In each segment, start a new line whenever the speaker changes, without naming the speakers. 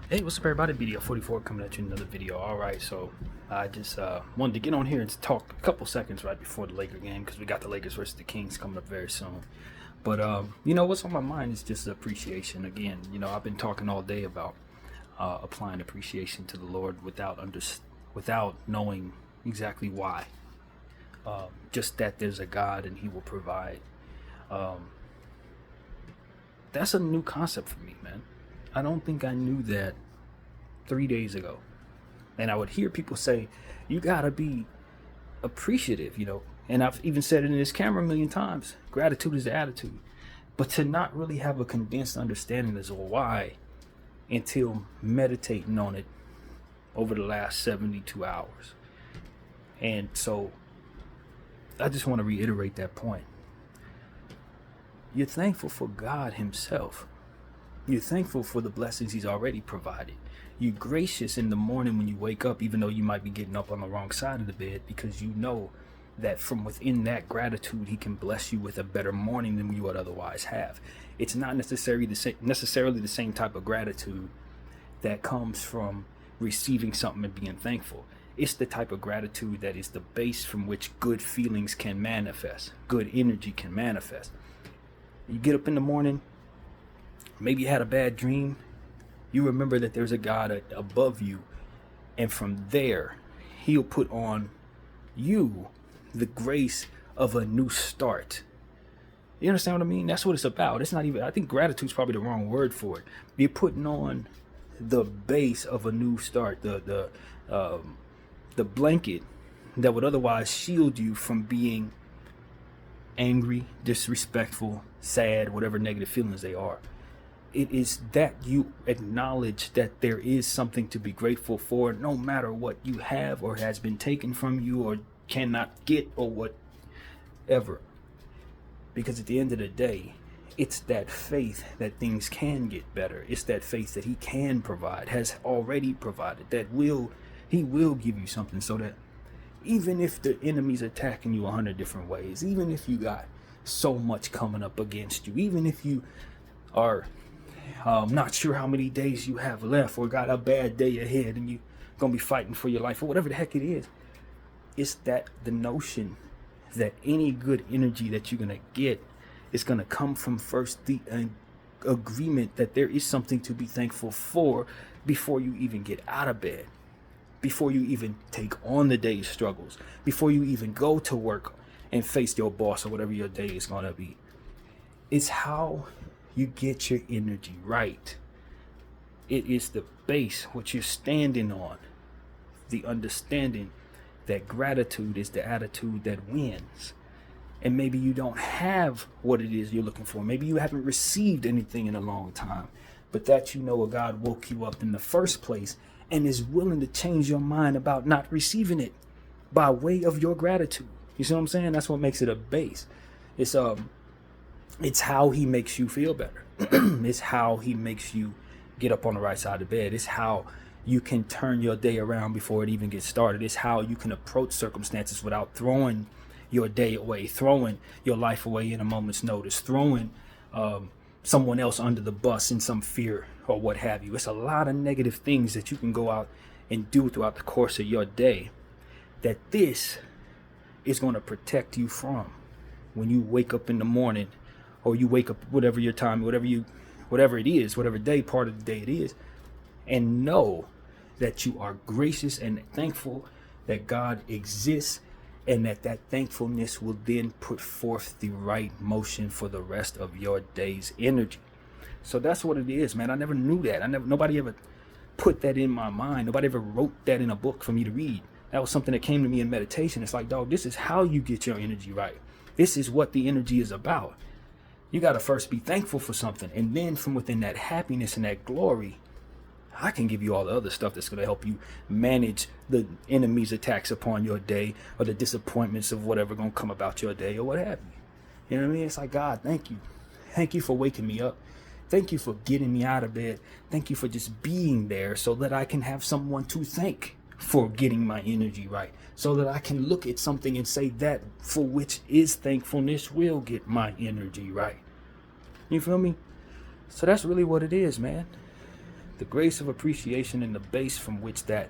Hey, what's up, everybody? BDF 44 coming at you in another video. All right, so I just wanted to get on here and talk a couple seconds right before the Laker game because we got the Lakers versus the Kings coming up very soon. But what's on my mind is just appreciation. Again, I've been talking all day about applying appreciation to the Lord without knowing exactly why. Just that there's a God and He will provide. That's a new concept for me, man. I don't think I knew that 3 days ago. And I would hear people say, you gotta be appreciative, And I've even said it in this camera a million times. Gratitude is the attitude. But to not really have a condensed understanding as to why until meditating on it over the last 72 hours. And so I just want to reiterate that point. You're thankful for God Himself. You're thankful for the blessings He's already provided. You're gracious in the morning when you wake up, even though you might be getting up on the wrong side of the bed, because you know that from within that gratitude, He can bless you with a better morning than you would otherwise have. It's not necessarily the same type of gratitude that comes from receiving something and being thankful. It's the type of gratitude that is the base from which good feelings can manifest, good energy can manifest. You get up in the morning, maybe you had a bad dream. You remember that there's a God above you. And from there, He'll put on you the grace of a new start. You understand what I mean? That's what it's about. It's not even, I think gratitude's probably the wrong word for it. You're putting on the base of a new start, the blanket that would otherwise shield you from being angry, disrespectful, sad, whatever negative feelings they are. It is that you acknowledge that there is something to be grateful for, no matter what you have or has been taken from you or cannot get or whatever. Because at the end of the day, it's that faith that things can get better. It's that faith that He can provide, has already provided, that He will give you something, so that even if the enemy's attacking you 100 different ways, even if you got so much coming up against you, even if you are not sure how many days you have left or got a bad day ahead and you're going to be fighting for your life or whatever the heck it is, it's that the notion that any good energy that you're going to get is going to come from first the agreement that there is something to be thankful for before you even get out of bed, before you even take on the day's struggles, before you even go to work and face your boss or whatever your day is going to be. It's how you get your energy right. It is the base, what you're standing on, the understanding that gratitude is the attitude that wins. And maybe you don't have what it is you're looking for. Maybe you haven't received anything in a long time, but that a God woke you up in the first place and is willing to change your mind about not receiving it by way of your gratitude. You see what I'm saying? That's what makes it a base. It's how He makes you feel better. It's how He makes you get up on the right side of bed. It's how you can turn your day around before it even gets started. It's how you can approach circumstances without throwing your day away, throwing your life away in a moment's notice, throwing someone else under the bus in some fear or what have you. It's a lot of negative things that you can go out and do throughout the course of your day that this is going to protect you from when you wake up in the morning, or you wake up whatever your time, whatever it is, whatever day part of the day it is, and know that you are gracious and thankful that God exists, and that thankfulness will then put forth the right motion for the rest of your day's energy. So that's what it is, man. I never knew that. Nobody ever put that in my mind. Nobody ever wrote that in a book for me to read. That was something that came to me in meditation. It's like, dog, this is how you get your energy right. This is what the energy is about. You got to first be thankful for something. And then from within that happiness and that glory, I can give you all the other stuff that's going to help you manage the enemy's attacks upon your day, or the disappointments of whatever going to come about your day, or what have you. You know what I mean? It's like, God, thank you. Thank you for waking me up. Thank you for getting me out of bed. Thank you for just being there so that I can have someone to thank for getting my energy right, so that I can look at something and say that for which is thankfulness will get my energy right. You feel me? So that's really what it is, man. The grace of appreciation and the base from which that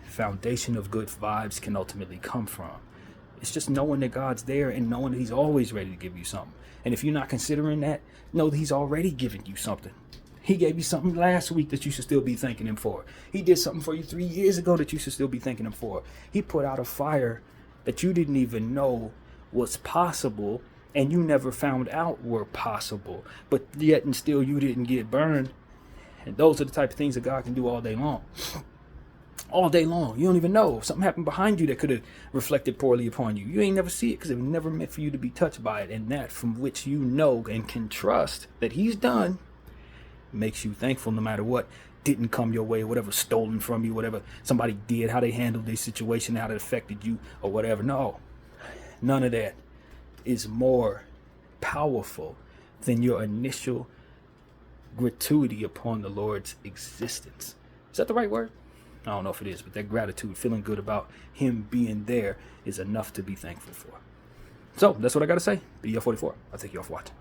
foundation of good vibes can ultimately come from. It's just knowing that God's there and knowing that he's always ready to give you something. And if you're not considering that, know that he's already given you something. He gave you something last week that you should still be thanking him for. He did something for you 3 years ago that you should still be thanking him for. He put out a fire that you didn't even know was possible and you never found out were possible. But yet and still you didn't get burned. And those are the type of things that God can do all day long. All day long. You don't even know. Something happened behind you that could have reflected poorly upon you. You ain't never see it because it was never meant for you to be touched by it. And that from which you know and can trust that he's done makes you thankful no matter what didn't come your way, whatever stolen from you, whatever somebody did, how they handled their situation, how it affected you or whatever. No, none of that is more powerful than your initial gratuity upon the Lord's existence. Is that the right word? I don't know if it is, but that gratitude, feeling good about him being there is enough to be thankful for. So that's what I got to say. BDF 44. I'll take you off watching.